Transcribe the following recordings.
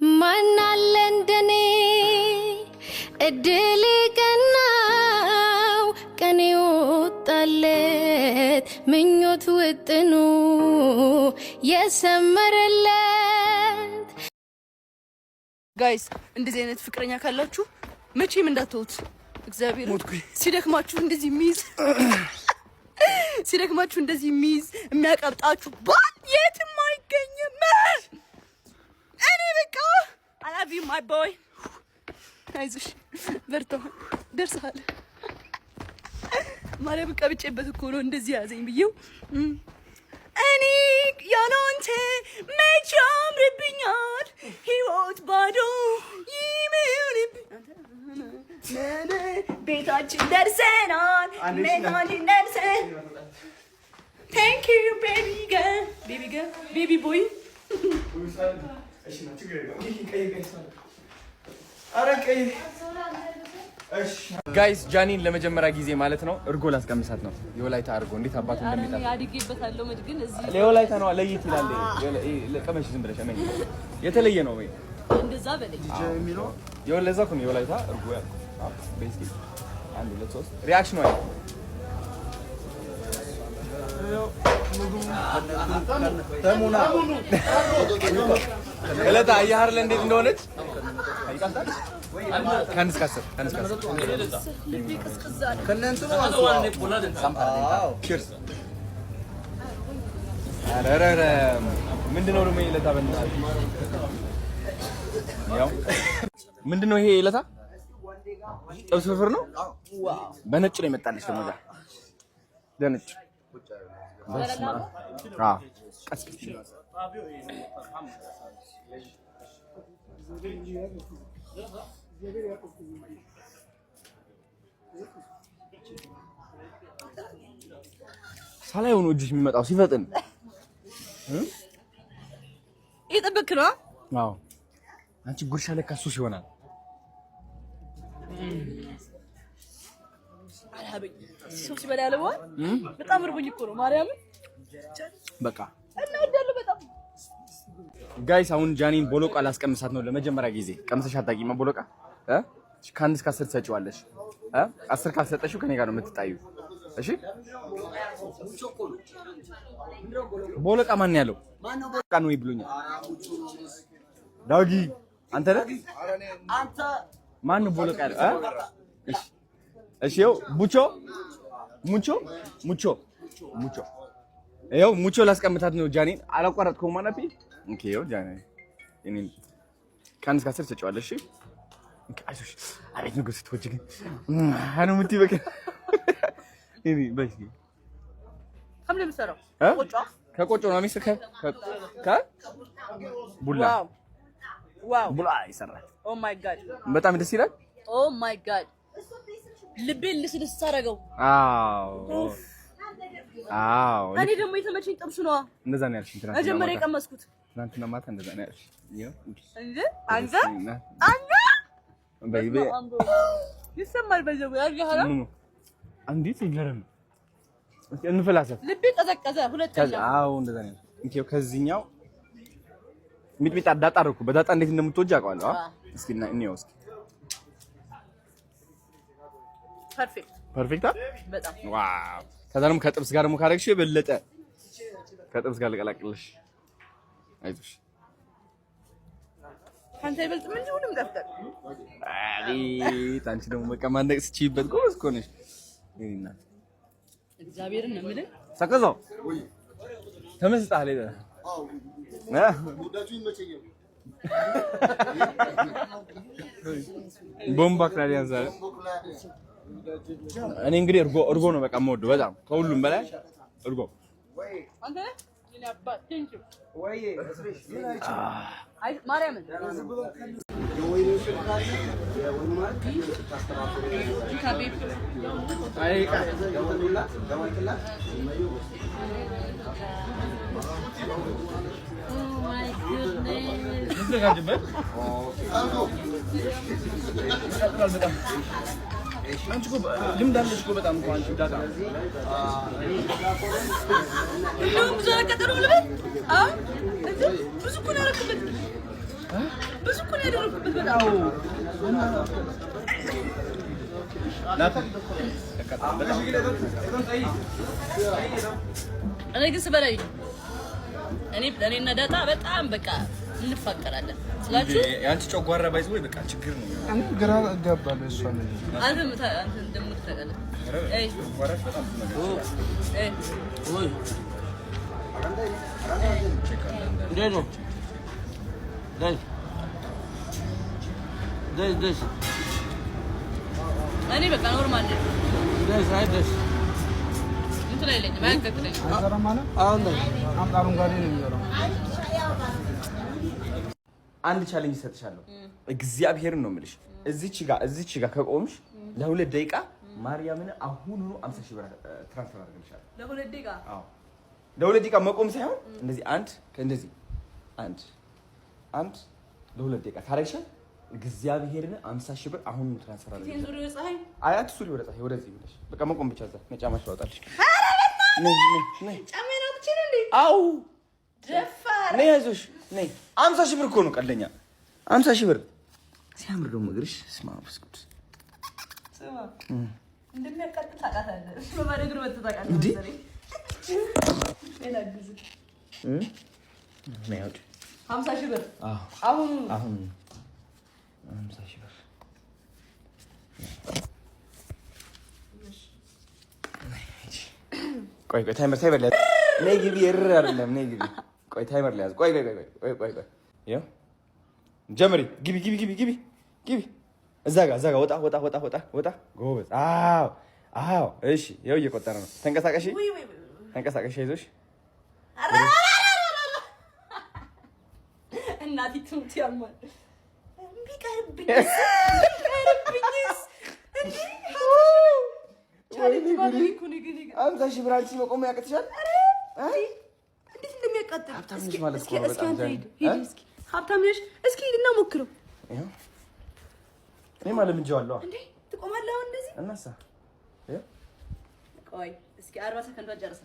ማን አለ እንደኔ እድል ቀናው ቀኔ ወጣለት ምኞት ውጥኑ የሰመረለት ጋይስ እንደዚህ አይነት ፍቅረኛ ካላችሁ መቼም እንዳትተውት እግዚአብሔር ሲደክማችሁ እንደዚህ ሚዝ የሚያቀብጣችሁ ባል የትም አይገኝም እኔ በቃ I love you my boy አይዞሽ በርታ ደርሰሃል ማርያም ቀብጬበት እኮ ነው እንደዚህ ያዘኝ ብዬው እኔ ያላንተ መቼ አምርብኛል ህይወት ባዶ ይመርብኛል ቤታችን ደርሰናል Thank you baby girl baby boy ጋይስ ጃኒን ለመጀመሪያ ጊዜ ማለት ነው እርጎ ላስቀምሳት ነው የወላይታ እርጎ እንዴት አባቱ እንደሚጣል ያድጌበታለሁ መድግን እዚህ ለወላይታ ነው ለይት ይላል ለቀመሽ ዝም ብለሽ አመኝ የተለየ ነው ወይ እንደዛ በለኝ የወለዛ ኩን የወላይታ እርጎ ያልኩ ቤስኪ አንድ ሁለት ሶስት ሪአክሽን ነው ተሙና ለታ ያህር ለእንዴት እንደሆነች አይቃታል ከንስ ካሰር ልቤ ቅዝቅዝ አለ ከነንቱ ነው ቺርስ አረረረ ምንድነው ደግሞ ለታ በእናትህ ያው ምንድነው ይሄ ለታ ጥብስ ፍርፍር ነው ዋው በነጭ ነው የመጣልሽ ደግሞ ጋር በነጭ ቀስቅሽ ሳላይ ሆኖ እጅሽ የሚመጣው ሲፈጥን እየጠበክ ነው አዎ አንቺ ጉርሻ ለካ ሱስ ይሆናል አላበኝ ሱስ በላ ያለው በጣም እርቦኝ እኮ ነው ማርያም በቃ እና ወደሉ በጣም ጋይስ አሁን ጃኒን ቦሎቃ ላስቀምሳት ነው ለመጀመሪያ ጊዜ ቀምሰሽ አታውቂም ቦሎቃ ከአንድ እስከ 10 ትሰጪዋለሽ 10 ካልሰጠሽው ከኔ ጋር ነው የምትጣዩ እሺ ቦሎቃ ማን ያለው ቦሎቃ ነው ይብሉኛል ዳጊ አንተ ነህ አንተ ማን ነው ቦሎቃ ያለው እሺ እሺ ይኸው ሙቾ ይኸው ሙቾ ላስቀምጣት ነው ጃኒን አላቋረጥከውም ማናፊ ኦኬ ይኸው ጃኒ እኔን ከአንድ እስከ 10 ትሰጪዋለሽ እሺ አይዞሽ አቤት ንጉስ ትወጂ ግን አኑ ምት ይበቃ እኔ በይ ከምለ ምሰራው ከቆጮ ነው የሚሰከ ቡላ ዋው ቡላ ይሰራል ኦ ማይ ጋድ በጣም ደስ ይላል ኦ ማይ ጋድ ልቤን ልስልስ አደረገው አዎ እኔ ደግሞ የተመቸኝ ጥብሱ ነው እንደዛ ነው ያልሽኝ ትናንትና መጀመሪያ የቀመስኩት ትናንትና ማታ እንደዛ ነው ያልሽኝ እንዴ አንተ በይቤ ይሰማል በጀው ያልጋራ አንዲት ይገርም እንፈላሰፍ ልቤ ቀዘቀዘ ሁለተኛ አዎ እንደዛ ነው እንኪው ከዚህኛው ሚጥሚጣ ዳጣርኩ በዳጣ እንዴት እንደምትወጂ አውቃለሁ እስኪ እና እንየው እስኪ ፐርፌክት በጣም ዋው ከዛንም ከጥብስ ጋር ደግሞ ካረግሽው የበለጠ ከጥብስ ጋር ለቀላቅልሽ አይዞሽ አንተ ይበልጥ ምን ይሁንም ደፍተር ታንቺ ደግሞ በቃ ማንደቅ ስቺበት ጎበዝ ኮነሽ እኔና እግዚአብሔርን ነው የምልህ ሰቀዘው ተመስጣለ አው ጉዳቹ ይመቸኛል ቦምባ ክላዲያን ዛሬ እኔ እንግዲህ እርጎ ነው በቃ የምወደው በጣም ከሁሉም በላይ እርጎ አንተ የኔ አባት ቴንክ ዩ ወይ አይ ማርያም የወይኔ ሽካሪ የወይኔ ማርክ ታስተባብሩ ካቤብ አይ ደውላ ኦ ማይ ጉድነስ ተዘጋጅበት አንቺ እኮ ልምድ አለሽ እኮ በጣም እንኳን አንቺ ዳታ ብዙ አቀጠሩ ልበል ብዙ እኮ ነው ያደረኩት ብዙ ያደረኩበት በጣም እኔ ግን ስበላይ እኔና ዳጣ በጣም በቃ እንፋቀራለን ስላችሁ ያንቺ ጨጓራ ባይዝ ወይ በቃ ችግር ነው። አንተ ግራ ገባለ እሷ ነው አንተ እንደምን ተቀለ ወራሽ በጣም ነው። ወይ እንዴት ነው ደስ እኔ በቃ ኖርማል ነኝ። ደስ እንትን አይለኝም አያንቀጥለኝም። አሁን አምጣሩን ጋር ነው የሚለው። አንድ ቻሌንጅ ሰጥሻለሁ። እግዚአብሔርን ነው የምልሽ። እዚች ጋር ከቆምሽ ለ2 ደቂቃ ማርያምን አሁን 50,000 ብር ትራንስፈር አድርግልሻለሁ። ለ2 ደቂቃ? አዎ ለ2 ደቂቃ መቆም ሳይሆን እንደዚህ እንደዚህ አንድ ለ2 ደቂቃ ታረግሻል። እግዚአብሔርን 50,000 ብር አሁን ትራንስፈር አድርግልሻለሁ። ዙሪ ወደ ፀሐይ አያት ሱሪ ወደ ፀሐይ ወደዚህ ብለሽ በቃ መቆም ብቻ። እዛ ነጫማሽ ታወጣለሽ። ነይ ጫማዬን አውጥቼ ነው እንዴ? አው ደፋር ነይ አይዞሽ ነይ። 50,000 ብር እኮ ነው ቀለኛ 50,000 ብር ሲያምር ደግሞ እግርሽ ስማ ብስኩት ስማ እንደሚያቃጥል ታውቃታለህ። በባዶ እግር መጥተህ ታውቃለህ መሰለኝ። ሌላ ጊዜ ነይ አውጪ 50,000 ብር አሁን 50,000 ብር ቆይ ታይመር ላይ ነይ ግቢ። እርር አይደለም ነይ ግቢ። ቆይ ታይመር ላይ ያዝ። ቆይ ይኸው ጀምሪ። ግቢ እዛ ጋር ወጣ ጎበዝ። አዎ እሺ ይኸው እየቆጠረ ነው። ተንቀሳቀሽ አይዞሽ። እናቴ ትሙት ያማል። ቢቀርብኝስ አንተ ሺህ ብር አንቺ መቆም ያቅትሻል? እንዴት እንደሚያቃጥል ሀብታም ነሽ ማለት እኮ ነው። በጣም እስኪ ሀብታም ነሽ። እስኪ ሂድና ሞክረው። እኔማ ለምጄዋለሁ። እንዴ ትቆማለህ አሁን እንደዚህ? እናሳ ቆይ እስኪ 40 ሰከንድ ጨርሰ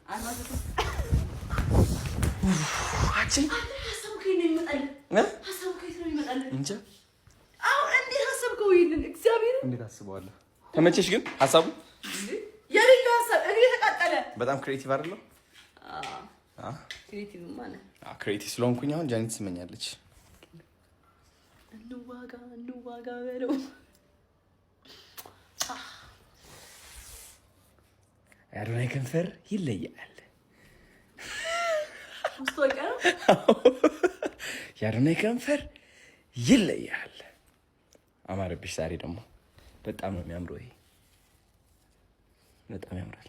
40 ሰከንድ አንቺ ሀሳቡ ከየት ነው የሚመጣልህ? እንጃ አሁን እንዴት ሀሳብከው? ይሄንን እግዚአብሔር እንዴት አስበዋለሁ? ተመቸሽ ግን ሀሳቡ? የሌላ ሀሳብ እኔ ተቃጠለ። በጣም ክሬቲቭ አይደለሁ? ክሬቲቭ ማለት ክሬቲቭ ስለሆንኩኝ አሁን ጃኒ ትስመኛለች። እንዋጋ በለው። የአዶናይ ከንፈር ይለያል። ማስታወቂያ ነው። የአዶናይ ከንፈር ይለያል። አማረብሽ ዛሬ ደግሞ በጣም ነው የሚያምረው። ይሄ በጣም ያምራል።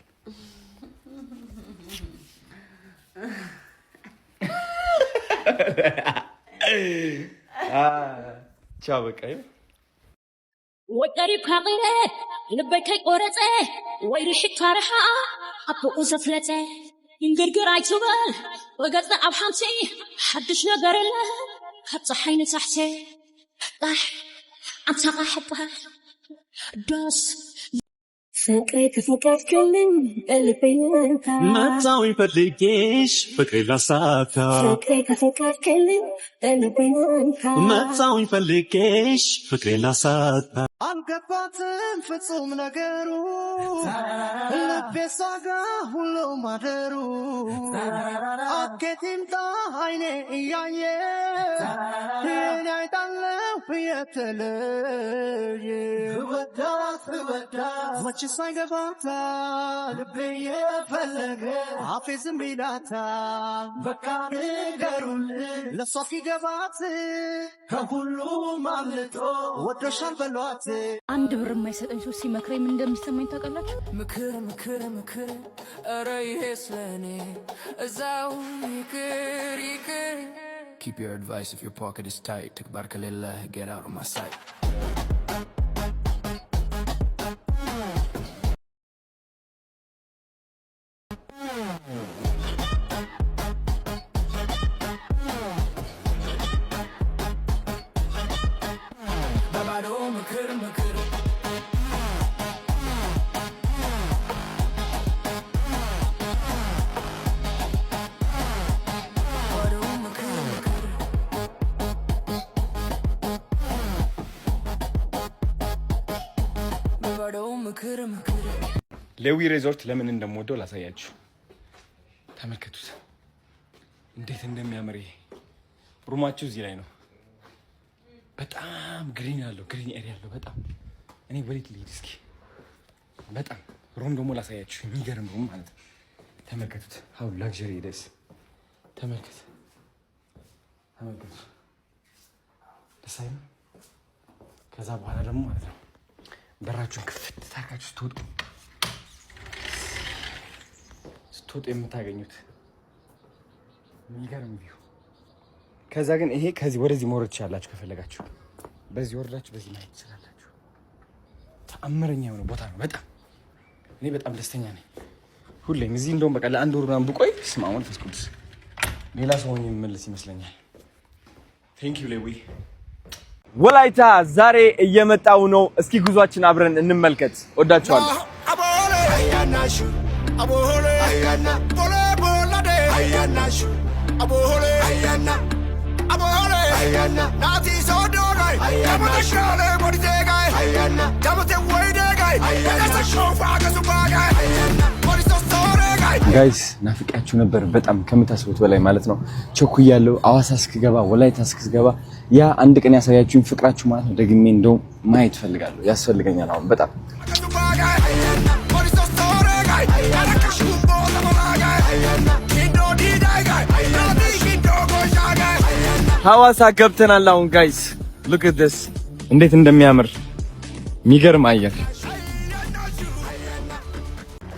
ቻው በቃ ወደሪ ካቂረ ልበከይ ቆረፀ ወይ ርሽት ታረሓ አብኡ ዘፍለፀ ይንግርግር አይትበል ወገፀ ኣብ ሓምሲ ሓድሽ ነገር የለ ካብ ፀሓይ ንታሕቲ ጣሕ ኣምሳኻ ሕባህ ዳስ ፍቅሬ ከፈቀድክልኝ ልቤንታ መጣው ይፈልጌሽ ፍቅሬ ላሳካ ፍቅሬ ከፈቀድክልኝ ልቤንታ መጣው ይፈልጌሽ ፍቅሬ ላሳካ አልገባትም ፍጹም ነገሩ ልቤ ሳጋ ሁሉ ማደሩ አኬቲምጣ አይኔ እያየ እኔ አይጣለው የተለየ ወዳት መች ሳይገባታ ልቤ የፈለገ አፌ ዝም ይላታ በቃ ንገሩልን ለሷ ሲገባት ከሁሉም አምልጦ ወዶሻል በሏት። አንድ ብር የማይሰጠኝ ሰው ሲመክረኝ ምን እንደሚሰማኝ ታውቃላችሁ? ምክር ኧረ ይሄስ ለኔ እዛው ይቅር Keep your advice if your pocket is tight ተግባር ከሌለ get out of my sight ባባዶ ምክር ሌዊ ሪዞርት ለምን እንደምወደው ላሳያችሁ። ተመልከቱት እንዴት እንደሚያምር። ሩማችሁ እዚህ ላይ ነው። በጣም ግሪን ኤሪያ ያለው በጣም እኔ ወዴት ልሂድ እስኪ። በጣም ሩም ደግሞ ላሳያችሁ። የሚገርም ሩም ማለት ነው። ተመልከቱት how luxury it is። ተመልከቱ ደስ አይልም? ከዛ በኋላ ደግሞ ማለት ነው በራችሁን ክፍት ታርጋችሁ ስትወጡ የምታገኙት የሚገርም ቪው። ከዛ ግን ይሄ ከዚህ ወደዚህ መውረድ ትችላላችሁ ከፈለጋችሁ። በዚህ ወርዳችሁ በዚህ ማየት ትችላላችሁ። ተአምረኛ የሆነ ቦታ ነው በጣም። እኔ በጣም ደስተኛ ነኝ። ሁሌም እዚህ እንደውም በቃ ለአንድ ወር ምናምን ብቆይ ስማ መንፈስ ቅዱስ ሌላ ሰው ሆኜ የምመለስ ይመስለኛል። ቴንክ ዩ ሌዊ። ወላይታ ዛሬ እየመጣው ነው። እስኪ ጉዟችን አብረን እንመልከት። ወዳችኋለሁ። ጋይስ ናፍቃችሁ ነበር በጣም ከምታስቡት በላይ ማለት ነው። ቸኩያለሁ። አዋሳ እስክገባ ወላይታ እስክገባ ያ አንድ ቀን ያሳያችሁኝ ፍቅራችሁ ማለት ነው ደግሜ እንደው ማየት ፈልጋለሁ። ያስፈልገኛል አሁን በጣም። ሐዋሳ ገብተናል አሁን ጋይስ። look at this እንዴት እንደሚያምር የሚገርም አየር።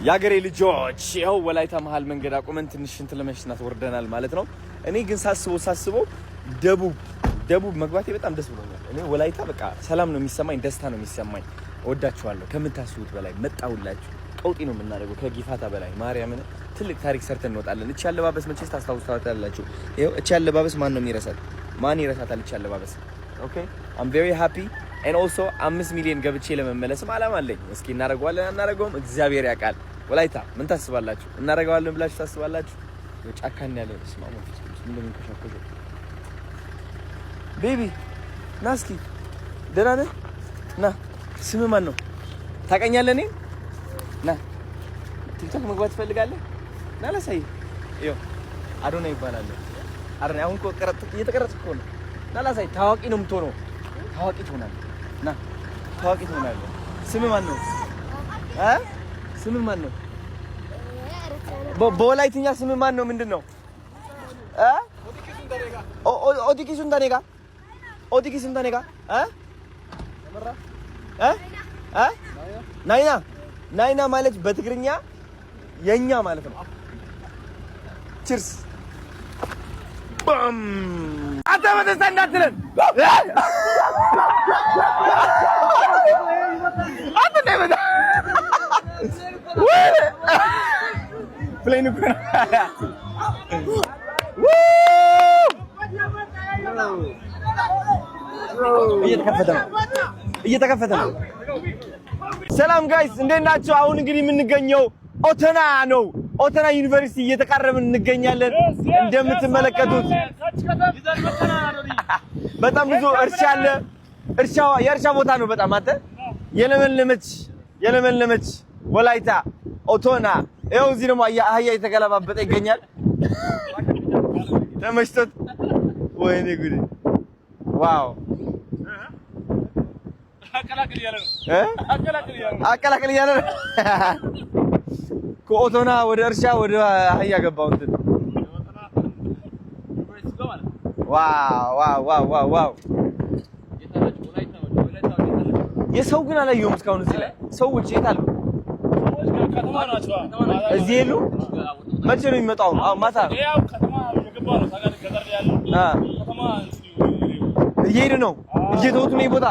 ያገሬ ልጆች ይኸው ወላይታ መሃል መንገድ አቁመን ትንሽ እንትን ለመሽናት ወርደናል ማለት ነው። እኔ ግን ሳስበው ደቡብ መግባቴ በጣም ደስ ብሎኛል። እኔ ወላይታ በቃ ሰላም ነው የሚሰማኝ፣ ደስታ ነው የሚሰማኝ። እወዳችኋለሁ ከምታስቡት በላይ መጣውላችሁ። ቀውጢ ነው የምናደርገው ከጊፋታ በላይ ማርያምን ትልቅ ታሪክ ሰርተን እንወጣለን። እቺ አለባበስ መቼስ ታስታውሳታላችሁ። ይኸው እቺ አለባበስ ማን ይረሳታል? እቺ አለባበስ ኦኬ I'm very happy and also 5 ሚሊዮን ገብቼ ለመመለስም አላማ አለኝ። እስኪ እናደርገዋለን አናደርገውም እግዚአብሔር ያውቃል። ወላይታ ምን ታስባላችሁ? እናደርገዋለን ብላችሁ ታስባላችሁ? ጫካን ያለው ስማሙ ምን እንደምንከሻከው ቤቢ ና እስኪ ደህና ነህ? ና ስምህ ማን ነው? ታውቀኛለህ? እኔ ና ቲክቶክ መግባት ትፈልጋለህ? ና ላሳይ። ይኸው አዶና ይባላል። አረን አሁን እኮ እየተቀረጽክ እኮ ነው። ና ላሳይ። ታዋቂ ነው የምትሆነው። ታዋቂ ትሆናለህ። ና ታዋቂ ትሆናለህ። ስምህ ማን ነው? ስምህ ማን ነው? በወላይትኛ ስምህ ማን ነው? ምንድን ነው? ኦዲኪ ሱንታኔጋ ናይና ማለት በትግርኛ የኛ ማለት ነው። ቺርስ ባም አተመተሰ እንዳትለን አተነመዳ ፕሌን እኮ እየተከፈተ ነው። ሰላም ጋይስ እንዴት ናችሁ? አሁን እንግዲህ የምንገኘው ኦተና ነው። ኦተና ዩኒቨርሲቲ እየተቃረብን እንገኛለን። እንደምትመለከቱት በጣም ብዙ እርሻ አለ። የእርሻ ቦታ ነው በጣም አንተ የለመለመች ወላይታ ኦቶና። ይኸው እዚህ ደግሞ አህያ የተገለባበጠ ይገኛል። ተመችቶት ወይኔ ጉዴ ዋው አቀላቅል ያለ ነው። ከኦቶና ወደ እርሻ ወደ አህያ ገባው እንትን ዋው የሰው ግን አላየሁም እስካሁን እዚህ ላይ ሰዎች የት አሉ? እዚህ የሉ? መቼ ነው የሚመጣው? ማታ እየሄዱ ነው እየተወጡ ነው ቦታ።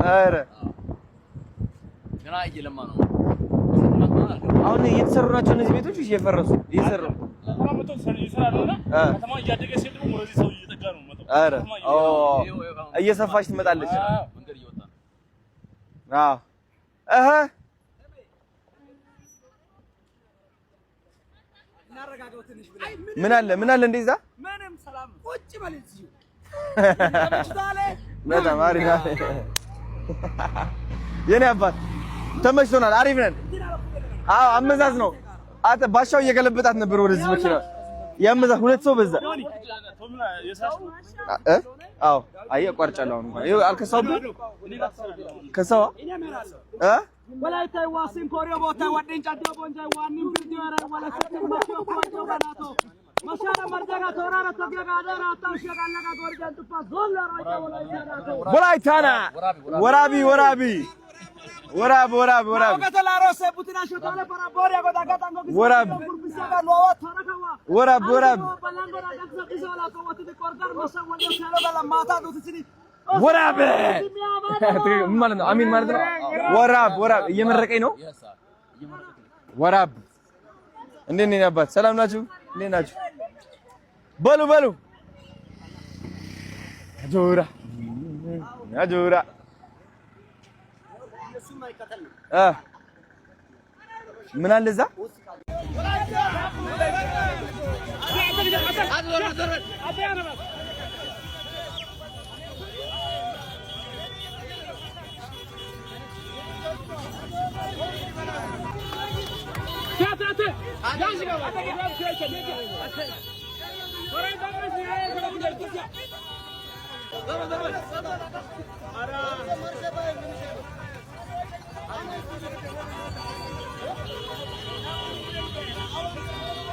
ኧረ ገና እየለማ ነው። አሁን እየተሰሩ ናቸው እነዚህ ቤቶች እየፈረሱ እየሰሩ ኧረ እየሰፋች ትመጣለች። ምን አለ እንደዛ በጣም አሪፍ የኔ አባት ተመችቶናል። አሪፍ ነን። አዎ አመዛዝ ነው። አተ ባሻው እየገለበጣት ነበር ወደዚህ መኪና ያመዛ ሁለት ሰው በዛ አዎ አየህ ቆርጫለሁ። አሁን እንኳን ይኸው አልከሳውም ከሳዋ ወላይታይ ዋሲን ኮሪዮ ቦታ ወዲን ጫዶ ቦንጃይ ዋኒን ቪዲዮ ራ ወላሰት ማቾ ኮጆ ባናቶ ማሻራ መርጃጋ ተወራራ ተገጋ አደራ ታውሽ ያጋለጋ ጎርጃን ጥፋ ዞላ ራይታ ወላይታና ወራቢ ወራብ ከተላሮሰ ቡቲና ሾታለ para boria goda gatango ወራብ ጉርብሳጋ ሎዋ ተረከዋ ወራብ ባላንጎራ ዳክሶ ኪሶላ ኮወት ዲቆርዳር ማሳወለ ሰለበላ ማታ ዱትሲኒ ወራብ ማለት ነው። አሚን ማለት ነው። ወራብ እየመረቀኝ ነው። ወራብ እንዴት ነኝ አባት? ሰላም ናችሁ? እንዴት ናችሁ? በሉ አጆራ ምን አለ እዛ?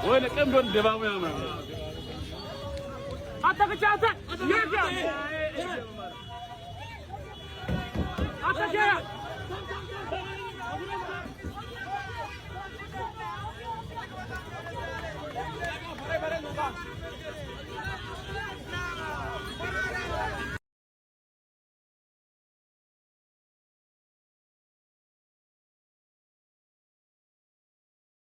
وين كم بون دبابو يا مان أتى